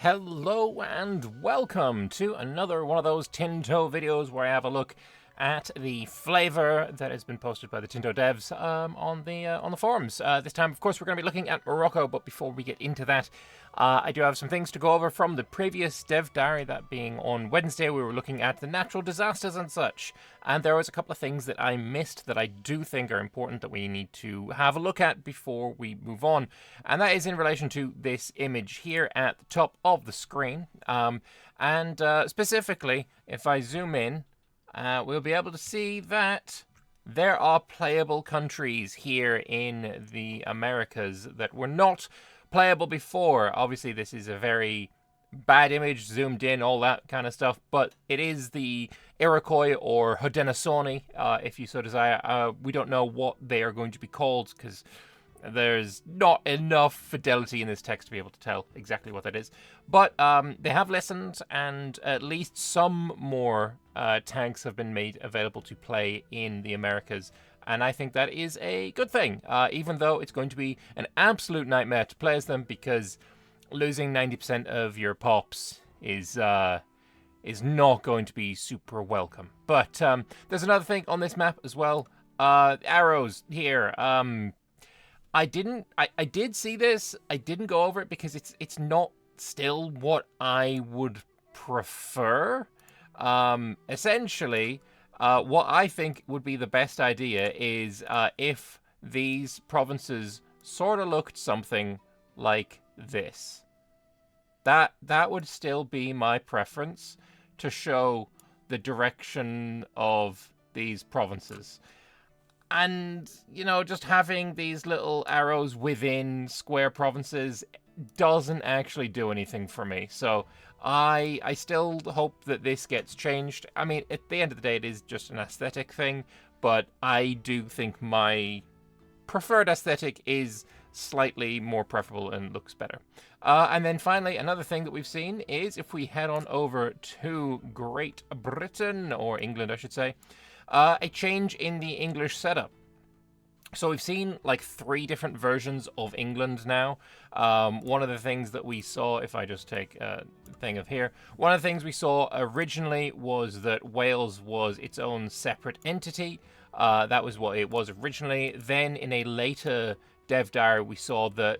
Hello and welcome to another one of those Tinto videos where I have a look at the flavor that has been posted by the Tinto devs on the forums. This time, of course, we're going to be looking at Morocco, but before we get into that, I do have some things to go over from the previous dev diary, that being on Wednesday. We were looking at the natural disasters and such, and there was a couple of things that I missed that I do think are important that we need to have a look at before we move on, and that is in relation to this image here at the top of the screen, and specifically, if I zoom in, we'll be able to see that there are playable countries here in the Americas that were not playable before. Obviously, this is a very bad image, zoomed in, all that kind of stuff, but it is the Iroquois or Haudenosaunee, if you so desire. We don't know what they are going to be called because there's not enough fidelity in this text to be able to tell exactly what that is. But they have listened, and at least some more tanks have been made available to play in the Americas. And I think that is a good thing, even though it's going to be an absolute nightmare to play as them, because losing 90% of your pops is not going to be super welcome. But there's another thing on this map as well. Arrows here. I did see this. I didn't go over it because it's not still what I would prefer. Essentially, what I think would be the best idea is if these provinces sort of looked something like this. That would still be my preference to show the direction of these provinces. And, you know, just having these little arrows within square provinces doesn't actually do anything for me. So I still hope that this gets changed. I mean, at the end of the day, it is just an aesthetic thing, but I do think my preferred aesthetic is slightly more preferable and looks better. And then finally, another thing that we've seen is if we head on over to Great Britain, or England, I should say, a change in the English setup. So we've seen like 3 different versions of England now. One of the things that we saw, if I just take a thing of here, one of the things we saw originally was that Wales was its own separate entity. That was what it was originally. Then in a later dev diary, we saw that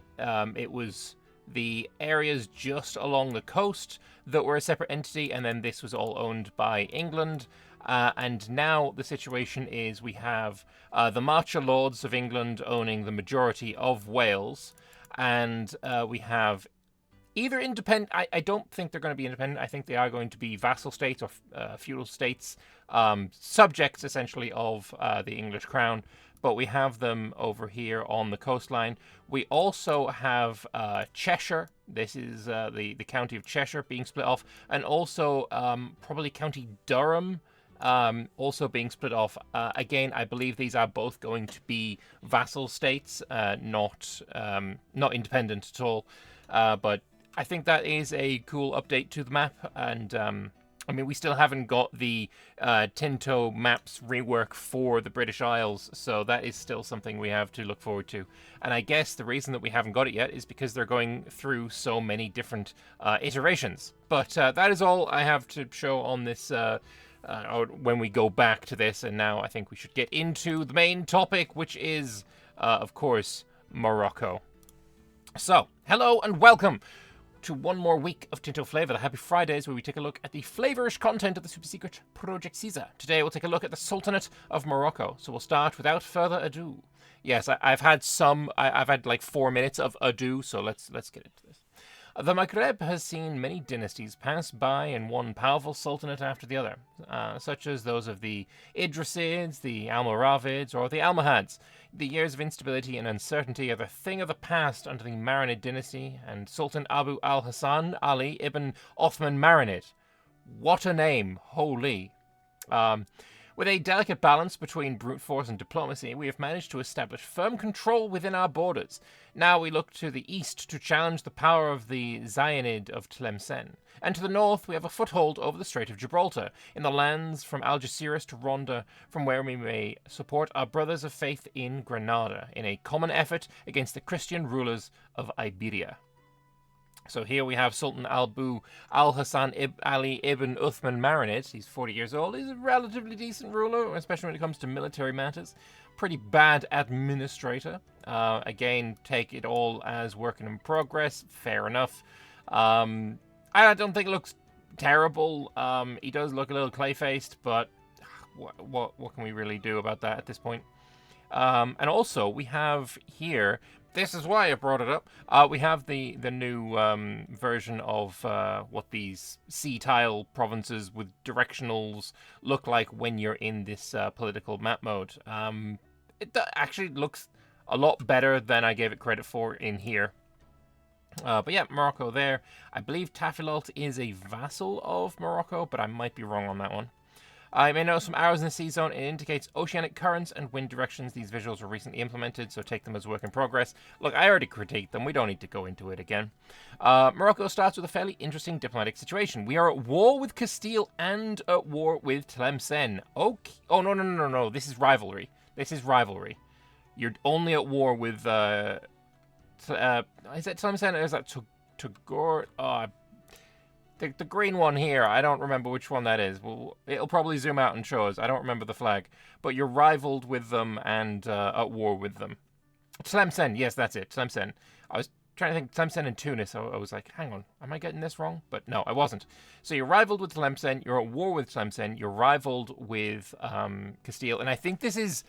it was the areas just along the coast that were a separate entity, and then this was all owned by England. And now the situation is we have the Marcher Lords of England owning the majority of Wales, and we have either independent. I don't think they're going to be independent. I think they are going to be vassal states or feudal states, subjects essentially of the English crown. But we have them over here on the coastline. We also have Cheshire. This is the county of Cheshire being split off, and also probably County Durham. Also being split off. Again, I believe these are both going to be vassal states, not independent at all. But I think that is a cool update to the map, and I mean, we still haven't got the Tinto maps rework for the British Isles, so that is still something we have to look forward to. And I guess the reason that we haven't got it yet is because they're going through so many different iterations. But that is all I have to show on this when we go back to this, and now I think we should get into the main topic, which is, of course, Morocco. So, hello and welcome to one more week of Tinto Flavor, the Happy Fridays, where we take a look at the flavorish content of the super secret Project Caesar. Today we'll take a look at the Sultanate of Morocco, so we'll start without further ado. Yes, I've had like 4 minutes of ado, so let's get into this. The Maghreb has seen many dynasties pass by in one powerful sultanate after the other, such as those of the Idrisids, the Almoravids, or the Almohads. The years of instability and uncertainty are the thing of the past under the Marinid dynasty and Sultan Abu al-Hasan Ali ibn Othman Marinid. What a name, holy. With a delicate balance between brute force and diplomacy, we have managed to establish firm control within our borders. Now we look to the east to challenge the power of the Zionid of Tlemcen. And to the north, we have a foothold over the Strait of Gibraltar, in the lands from Algeciras to Ronda, from where we may support our brothers of faith in Granada, in a common effort against the Christian rulers of Iberia. So here we have Sultan Albu Al-Hassan Ali ibn Uthman Marinid. He's 40 years old. He's a relatively decent ruler, especially when it comes to military matters. Pretty bad administrator. Again, take it all as working in progress. Fair enough. I don't think it looks terrible. He does look a little clay-faced, but what can we really do about that at this point? And also, we have here, this is why I brought it up, we have the new version of what these C-tile provinces with directionals look like when you're in this political map mode. It actually looks a lot better than I gave it credit for in here. But yeah, Morocco there. I believe Tafilalt is a vassal of Morocco, but I might be wrong on that one. I may notice some arrows in the sea zone. It indicates oceanic currents and wind directions. These visuals were recently implemented, so take them as work in progress. Look, I already critiqued them. We don't need to go into it again. Morocco starts with a fairly interesting diplomatic situation. We are at war with Castile and at war with Tlemcen. Okay. Oh, no. This is rivalry. You're only at war with... is that Tlemcen or is that Tagore? The green one here, I don't remember which one that is. Well, it'll probably zoom out and show us. I don't remember the flag. But you're rivaled with them and at war with them. Tlemcen, yes, that's it. Tlemcen. I was trying to think Tlemcen and Tunis. I was like, hang on, am I getting this wrong? But no, I wasn't. So you're rivaled with Tlemcen. You're at war with Tlemcen. You're rivaled with Castile. And I think this is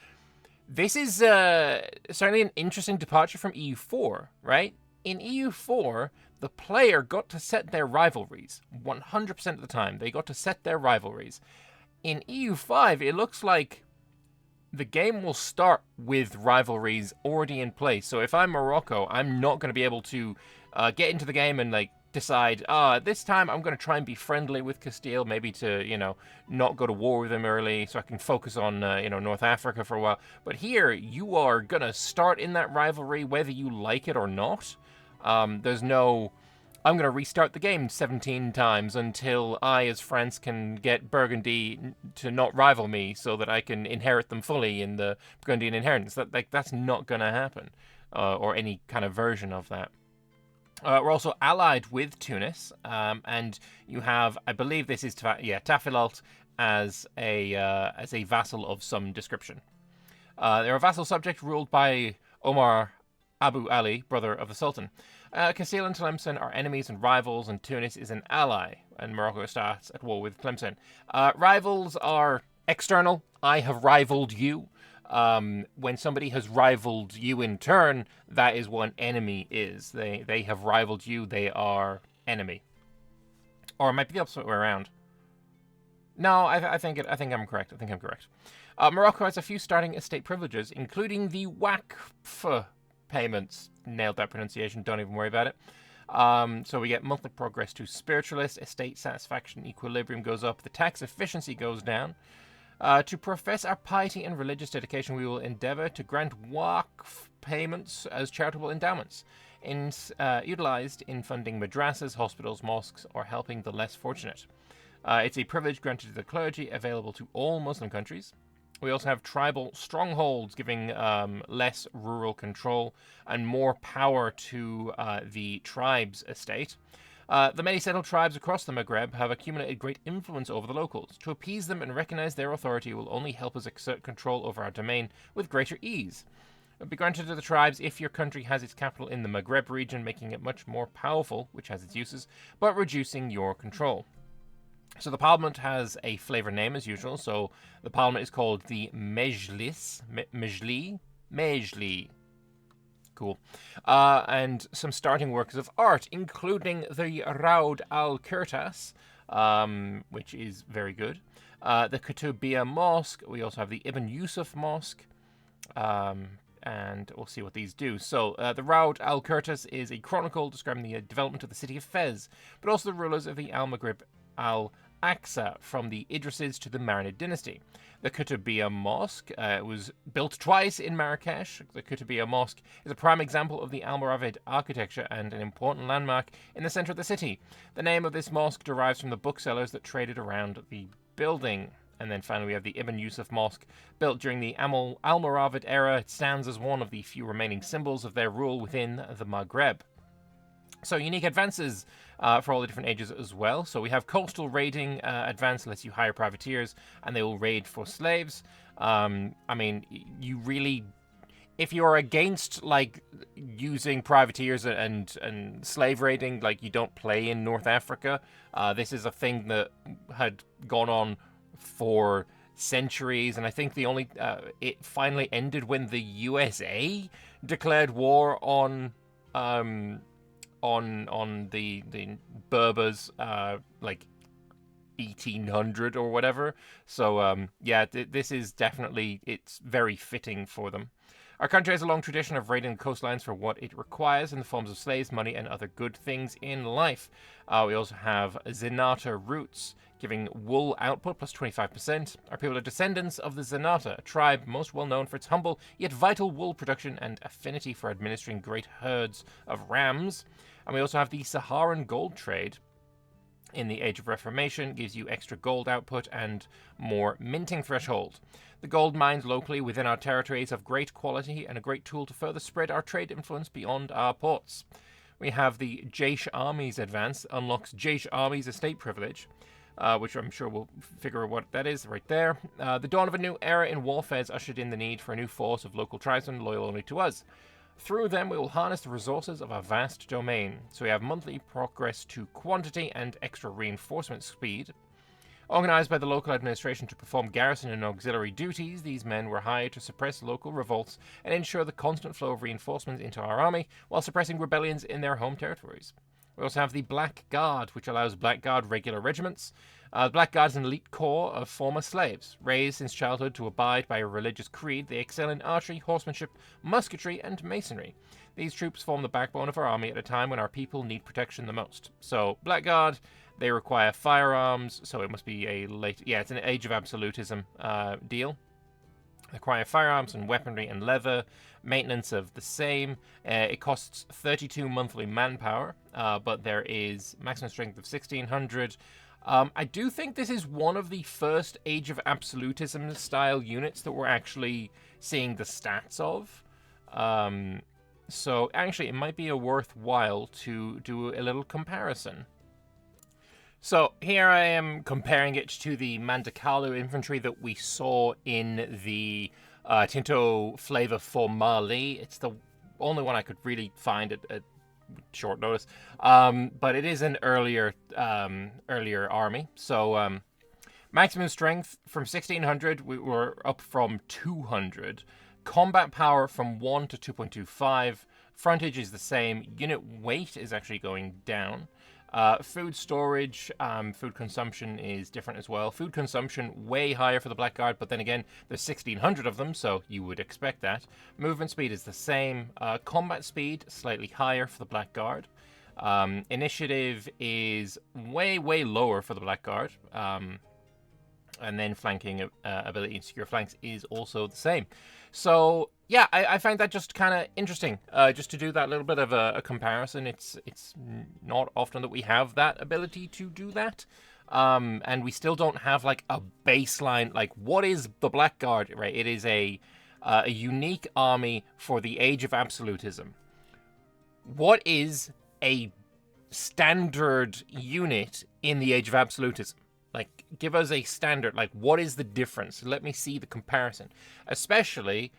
certainly an interesting departure from EU4, right? In EU4, the player got to set their rivalries 100% of the time. They got to set their rivalries. In EU5, it looks like the game will start with rivalries already in place. So if I'm Morocco, I'm not going to be able to get into the game and decide, this time I'm going to try and be friendly with Castile, maybe to, not go to war with them early so I can focus on, North Africa for a while. But here, you are going to start in that rivalry whether you like it or not. There's no, I'm going to restart the game 17 times until I, as France, can get Burgundy to not rival me so that I can inherit them fully in the Burgundian inheritance. That's not going to happen, or any kind of version of that. We're also allied with Tunis, and you have, I believe this is Tafilalt as a vassal of some description. They're a vassal subject ruled by Omar Abu Ali, brother of the Sultan. Castile and Tlemcen are enemies and rivals, and Tunis is an ally, and Morocco starts at war with Tlemcen. Rivals are external. I have rivaled you. When somebody has rivaled you in turn, that is what an enemy is. They have rivaled you, they are enemy. Or it might be the opposite way around. No, I think I'm correct. Morocco has a few starting estate privileges, including the Waqf payments. Nailed that pronunciation, don't even worry about it. So we get monthly progress to spiritualist, estate satisfaction equilibrium goes up, the tax efficiency goes down. To profess our piety and religious dedication, we will endeavor to grant Waqf payments as charitable endowments, utilized in funding madrasas, hospitals, mosques, or helping the less fortunate. It's a privilege granted to the clergy, available to all Muslim countries. We also have tribal strongholds, giving less rural control and more power to the tribe's estate. The many settled tribes across the Maghreb have accumulated great influence over the locals. To appease them and recognize their authority will only help us exert control over our domain with greater ease. It will be granted to the tribes if your country has its capital in the Maghreb region, making it much more powerful, which has its uses, but reducing your control. So the parliament has a flavor name as usual. So the parliament is called the Mejlis. Mejli. Cool. And some starting works of art, including the Raud al-Kurtas, which is very good. The Kutubiyya Mosque. We also have the Ibn Yusuf Mosque. And we'll see what these do. So the Raud al-Kurtas is a chronicle describing the development of the city of Fez, but also the rulers of the Al-Maghrib Al-Aqsa, from the Idrisids to the Marinid dynasty. The Kutubiyya Mosque was built twice in Marrakesh. The Kutubiyya Mosque is a prime example of the Almoravid architecture and an important landmark in the center of the city. The name of this mosque derives from the booksellers that traded around the building. And then finally we have the Ibn Yusuf Mosque, built during the Almoravid era. It stands as one of the few remaining symbols of their rule within the Maghreb. So unique advances for all the different ages as well. So we have coastal raiding advance, lets you hire privateers and they will raid for slaves. I mean, you really, if you're against like using privateers and slave raiding, like you don't play in North Africa, this is a thing that had gone on for centuries, and I think the only it finally ended when the USA declared war on the Berbers, like 1800 or whatever. So yeah, this is definitely, it's very fitting for them. Our country has a long tradition of raiding coastlines for what it requires in the forms of slaves, money, and other good things in life. We also have Zenata roots, giving wool output plus 25%. Our people are descendants of the Zenata, a tribe most well known for its humble yet vital wool production and affinity for administering great herds of rams. And we also have the Saharan gold trade. In the Age of Reformation, gives you extra gold output and more minting threshold. The gold mines locally within our territories of great quality and a great tool to further spread our trade influence beyond our ports. We have the Jaish Armies advance, unlocks Jaish Armies estate privilege, which I'm sure we'll figure out what that is right there. The dawn of a new era in warfare has ushered in the need for a new force of local tribesmen loyal only to us. Through them, we will harness the resources of our vast domain. So we have monthly progress to quantity and extra reinforcement speed. Organized by the local administration to perform garrison and auxiliary duties, these men were hired to suppress local revolts and ensure the constant flow of reinforcements into our army while suppressing rebellions in their home territories. We also have the Black Guard, which allows Black Guard regular regiments. The Black Guard is an elite corps of former slaves. Raised since childhood to abide by a religious creed, they excel in archery, horsemanship, musketry, and masonry. These troops form the backbone of our army at a time when our people need protection the most. So, Black Guard, they require firearms, so it must be a late... Yeah, it's an Age of Absolutism deal. They require firearms and weaponry and leather, maintenance of the same. It costs 32 monthly manpower, but there is maximum strength of 1600. I do think this is one of the first Age of Absolutism style units that we're actually seeing the stats of. So actually it might be a worthwhile to do a little comparison. So here I am comparing it to the Mandakalu infantry that we saw in the Tinto flavor for Mali. It's the only one I could really find at short notice, but it is an earlier army. So maximum strength from 1600, we were up from 200. Combat power from 1 to 2.25. Frontage is the same. Unit weight is actually going down. Food storage, food consumption is different as well. Food consumption way higher for the Black Guard, but then again, there's 1600 of them, so you would expect that. Movement speed is the same. Combat speed, slightly higher for the Black Guard. Initiative is way, way lower for the Black Guard. And then flanking ability and secure flanks is also the same. So yeah, I find that just kind of interesting, just to do that little bit of a comparison. It's not often that we have that ability to do that, and we still don't have like a baseline. Like, what is the Black Guard? Right, it is a unique army for the Age of Absolutism. What is a standard unit in the Age of Absolutism? Like, give us a standard. Like, what is the difference? Let me see the comparison. Especially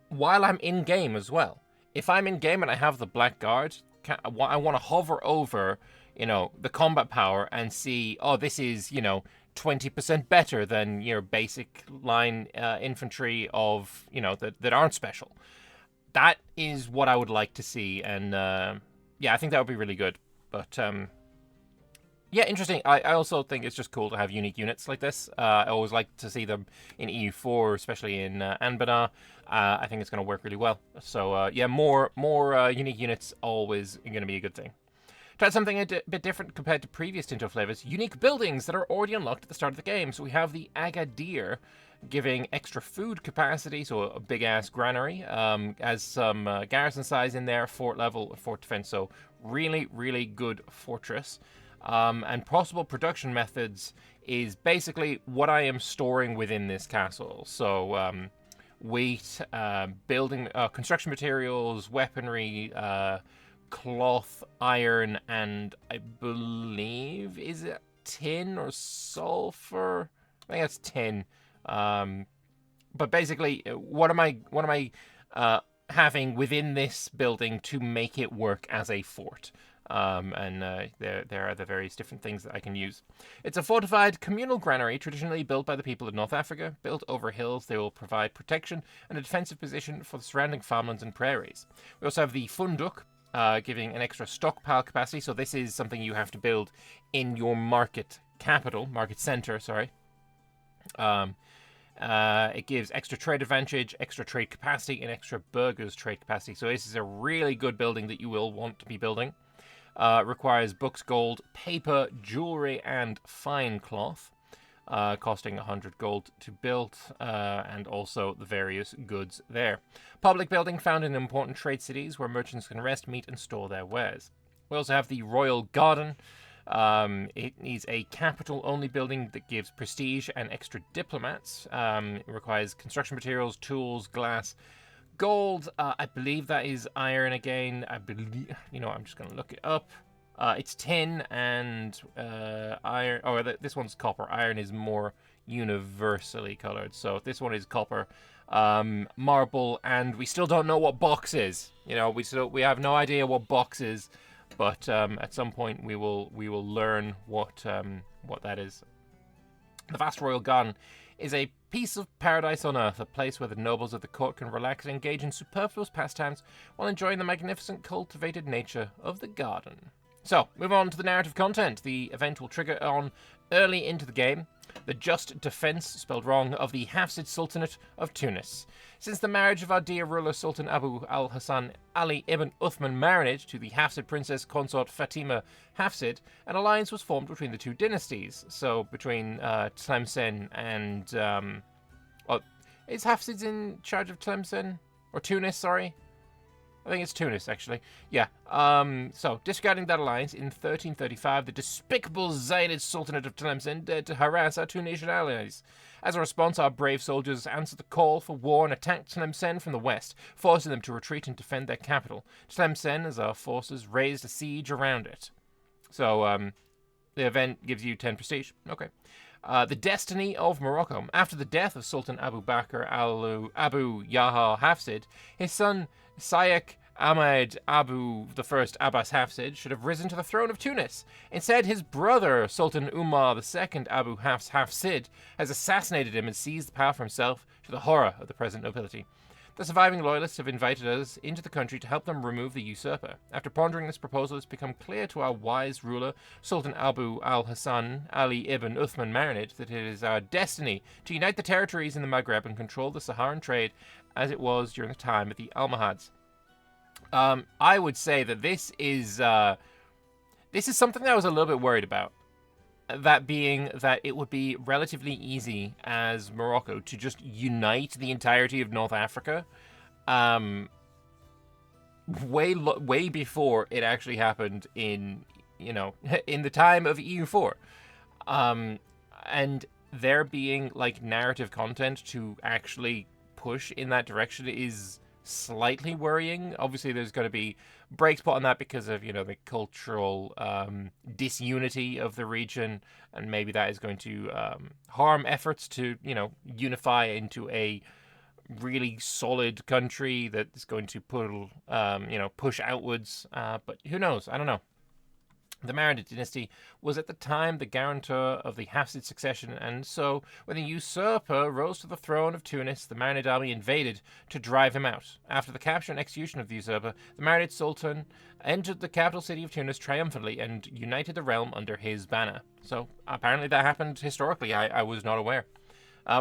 while I'm in game as well. If I'm in game and I have the Black Guard, I want to hover over, the combat power and see, oh, this is, 20% better than your basic line infantry of, that aren't special. That is what I would like to see. And yeah, I think that would be really good. But yeah, interesting. I also think it's just cool to have unique units like this. I always like to see them in EU4, especially in Anbana. I think it's going to work really well. So yeah, more unique units always going to be a good thing. Tried something a bit different compared to previous Tinto flavors. Unique buildings that are already unlocked at the start of the game. So we have the Agadir, giving extra food capacity, so a big-ass granary, has some garrison size in there, fort level, fort defense, so really, really good fortress. And possible production methods is basically what I am storing within this castle. So wheat, building, construction materials, weaponry, cloth, iron, and I believe, is it tin or sulfur? I think that's tin. But basically, what am I having within this building to make it work as a fort? There are the various different things that I can use. It's a fortified communal granary traditionally built by the people of North Africa. Built over hills, they will provide protection and a defensive position for the surrounding farmlands and prairies. We also have the funduk, giving an extra stockpile capacity. So this is something you have to build in your market center, sorry. It gives extra trade advantage, extra trade capacity, and extra burghers trade capacity. So this is a really good building that you will want to be building. Requires books, gold, paper, jewelry, and fine cloth, costing 100 gold to build, and also the various goods there. Public building found in important trade cities where merchants can rest, meet, and store their wares. We also have the Royal Garden. It is a capital-only building that gives prestige and extra diplomats. It requires construction materials, tools, glass, gold. I believe that is iron again. I'm just going to look it up. It's tin and iron. Oh, this one's copper. Iron is more universally colored. So this one is copper, marble, and we still don't know what box is. We have no idea what box is. But at some point we will learn what that is. The vast royal garden is a piece of paradise on earth, a place where the nobles of the court can relax and engage in superfluous pastimes while enjoying the magnificent cultivated nature of the garden. So, move on to the narrative content. The event will trigger on early into the game. The just defense, spelled wrong, of the Hafsid Sultanate of Tunis. Since the marriage of our dear ruler Sultan Abu al-Hassan Ali ibn Uthman Marinid to the Hafsid princess consort Fatima Hafsid, an alliance was formed between the two dynasties. So between Tlemcen and is Hafsid in charge of Tlemcen or Tunis? Sorry. I think it's Tunis, actually. Yeah. So, disregarding that alliance, in 1335, the despicable Zaynid Sultanate of Tlemcen dared to harass our Tunisian allies. As a response, our brave soldiers answered the call for war and attacked Tlemcen from the west, forcing them to retreat and defend their capital. Tlemcen, as our forces raised a siege around it. So, the event gives you 10 prestige. Okay. The destiny of Morocco. After the death of Sultan Abu Bakr Abu Yahya Hafsid, his son Sayek Ahmed Abu I Abbas Hafsid should have risen to the throne of Tunis. Instead, his brother Sultan Umar II Abu Hafs Hafsid has assassinated him and seized the power for himself, to the horror of the present nobility. The surviving loyalists have invited us into the country to help them remove the usurper. After pondering this proposal, it's become clear to our wise ruler, Sultan Abu al-Hassan Ali ibn Uthman Marinid, that it is our destiny to unite the territories in the Maghreb and control the Saharan trade as it was during the time of the Almohads. I would say that this is something that I was a little bit worried about. That being that it would be relatively easy as Morocco to just unite the entirety of North Africa, way before it actually happened in the time of EU4, and there being like narrative content to actually push in that direction is slightly worrying. Obviously, there's going to be break spot on that because of the cultural disunity of the region, and maybe that is going to harm efforts to unify into a really solid country that is going to push outwards. But who knows? I don't know. The Marinid dynasty was at the time the guarantor of the Hafsid succession, and so when the usurper rose to the throne of Tunis, the Marinid army invaded to drive him out. After the capture and execution of the usurper, the Marinid Sultan entered the capital city of Tunis triumphantly and united the realm under his banner. So apparently that happened historically. I was not aware.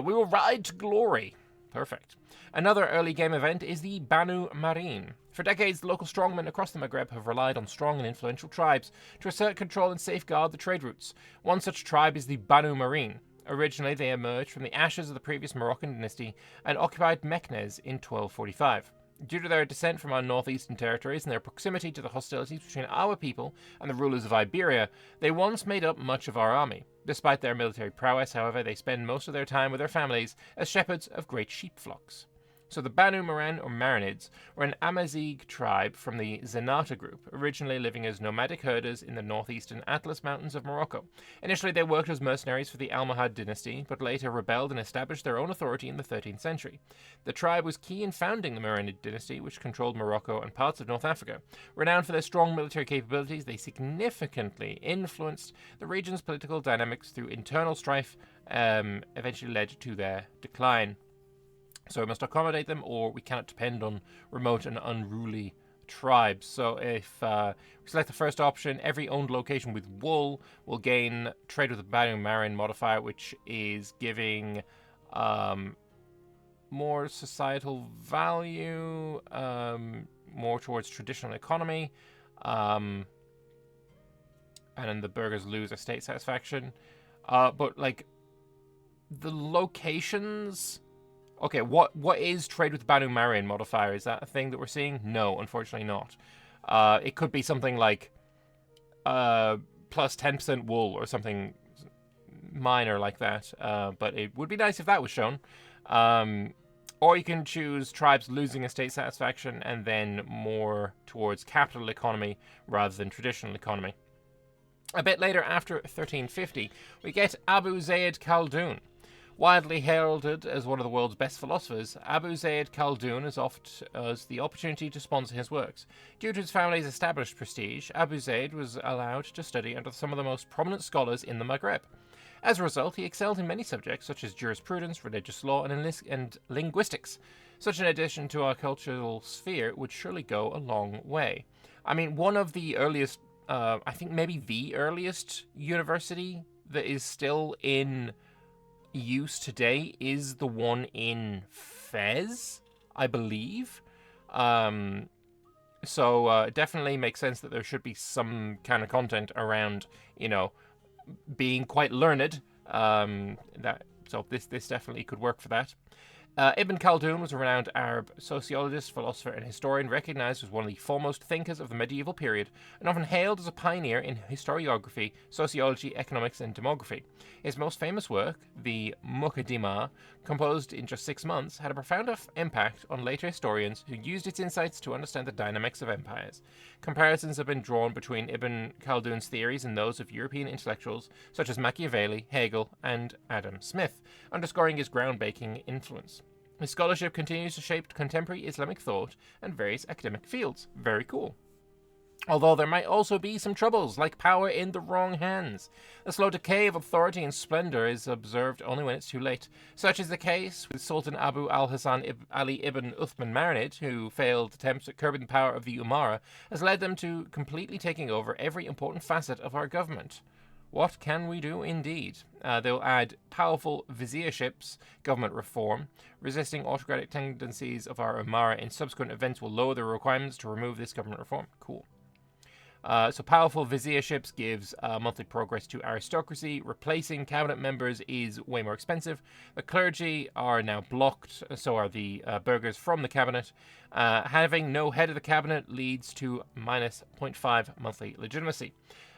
We will ride to glory. Perfect. Another early game event is the Banu Marine. For decades, the local strongmen across the Maghreb have relied on strong and influential tribes to assert control and safeguard the trade routes. One such tribe is the Banu Marine. Originally, they emerged from the ashes of the previous Moroccan dynasty and occupied Meknes in 1245. Due to their descent from our northeastern territories and their proximity to the hostilities between our people and the rulers of Iberia, they once made up much of our army. Despite their military prowess, however, they spend most of their time with their families as shepherds of great sheep flocks. So the Banu Maran, or Marinids, were an Amazigh tribe from the Zenata group, originally living as nomadic herders in the northeastern Atlas Mountains of Morocco. Initially they worked as mercenaries for the Almohad dynasty, but later rebelled and established their own authority in the 13th century. The tribe was key in founding the Marinid dynasty, which controlled Morocco and parts of North Africa. Renowned for their strong military capabilities, they significantly influenced the region's political dynamics through internal strife, eventually led to their decline. So we must accommodate them, or we cannot depend on remote and unruly tribes. So if we select the first option, every owned location with wool will gain trade with the Banu Marin modifier, which is giving more societal value, more towards traditional economy, and then the burghers lose estate satisfaction. But like the locations. Okay, what is trade with the Banu Marin modifier? Is that a thing that we're seeing? No, unfortunately not. It could be something like plus 10% wool or something minor like that. But it would be nice if that was shown. Or you can choose tribes losing estate satisfaction and then more towards capital economy rather than traditional economy. A bit later, after 1350, we get Abu Zayd Khaldoun. Widely heralded as one of the world's best philosophers, Abu Zayd Khaldoun is offered us the opportunity to sponsor his works. Due to his family's established prestige, Abu Zayd was allowed to study under some of the most prominent scholars in the Maghreb. As a result, he excelled in many subjects such as jurisprudence, religious law, and linguistics. Such an addition to our cultural sphere would surely go a long way. I mean, one of the earliest, I think maybe the earliest university that is still in use today is the one in Fez, I believe. So it definitely makes sense that there should be some kind of content around, being quite learned. So this definitely could work for that. Ibn Khaldun was a renowned Arab sociologist, philosopher, and historian recognized as one of the foremost thinkers of the medieval period, and often hailed as a pioneer in historiography, sociology, economics, and demography. His most famous work, the Muqaddimah, composed in just 6 months, had a profound impact on later historians who used its insights to understand the dynamics of empires. Comparisons have been drawn between Ibn Khaldun's theories and those of European intellectuals such as Machiavelli, Hegel, and Adam Smith, underscoring his groundbreaking influence. His scholarship continues to shape contemporary Islamic thought and various academic fields. Very cool. Although there might also be some troubles, like power in the wrong hands. The slow decay of authority and splendor is observed only when it's too late. Such is the case with Sultan Abu al-Hasan Ali ibn Uthman Marinid, who failed attempts at curbing the power of the Umara has led them to completely taking over every important facet of our government. What can we do indeed? They'll add powerful vizierships, government reform. Resisting autocratic tendencies of our Umara in subsequent events will lower the requirements to remove this government reform. Cool. So powerful vizierships gives monthly progress to aristocracy. Replacing cabinet members is way more expensive. The clergy are now blocked, so are the burghers from the cabinet. Having no head of the cabinet leads to minus 0.5 monthly legitimacy.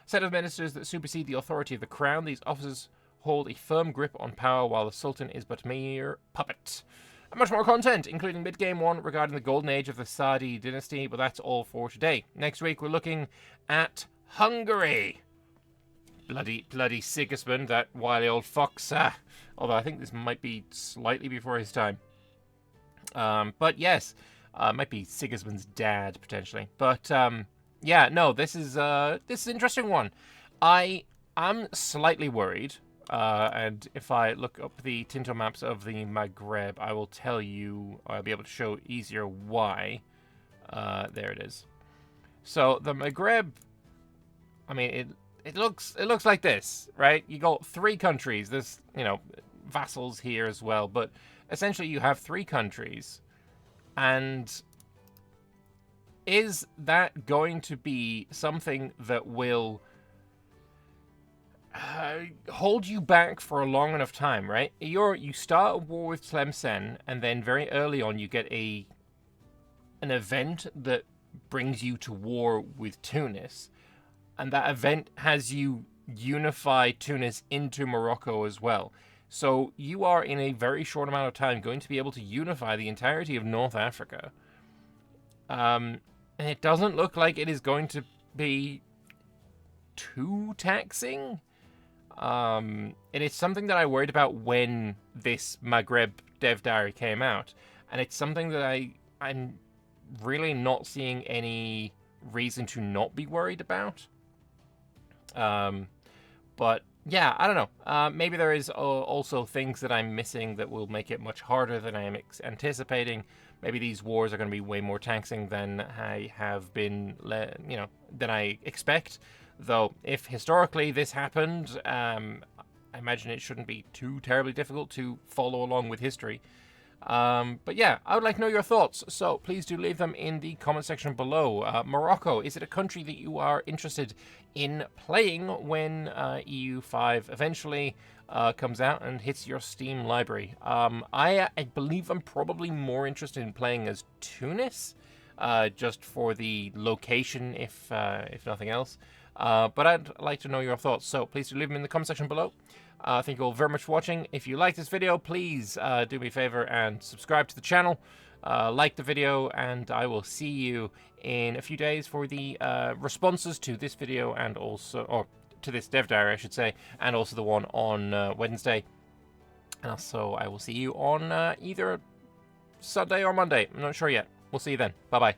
Set of ministers that supersede the authority of the crown. These officers hold a firm grip on power while the sultan is but mere puppet. And much more content, including mid-game one regarding the golden age of the Saadi dynasty, but that's all for today. Next week we're looking at Hungary. Bloody Sigismund, that wily old fox. Although I think this might be slightly before his time. But yes, might be Sigismund's dad potentially. But yeah, no, this is an interesting one. I'm slightly worried, and if I look up the Tinto maps of the Maghreb, I will tell you, I'll be able to show easier why. There it is. So the Maghreb, I mean, it looks like this, right? You got 3 countries. There's vassals here as well, but essentially you have 3 countries, and is that going to be something that will hold you back for a long enough time, right? You start a war with Tlemcen, and then very early on you get an event that brings you to war with Tunis, and that event has you unify Tunis into Morocco as well. So you are, in a very short amount of time, going to be able to unify the entirety of North Africa. And it doesn't look like it is going to be too taxing. It is something that I worried about when this Maghreb dev diary came out, and it's something that I'm really not seeing any reason to not be worried about. But yeah, I don't know. Maybe there is also things that I'm missing that will make it much harder than I am anticipating. Maybe these wars are going to be way more taxing than I have been, than I expect. Though, if historically this happened, I imagine it shouldn't be too terribly difficult to follow along with history. But yeah, I would like to know your thoughts, so please do leave them in the comment section below. Morocco, is it a country that you are interested in playing when EU5 eventually comes out and hits your Steam library? I believe I'm probably more interested in playing as Tunis, just for the location, if nothing else. But I'd like to know your thoughts, so please do leave them in the comment section below. Thank you all very much for watching. If you like this video, please do me a favor and subscribe to the channel. Like the video, and I will see you in a few days for the responses to this video, and also, or to this dev diary, I should say, and also the one on Wednesday. So I will see you on either Sunday or Monday. I'm not sure yet. We'll see you then. Bye-bye.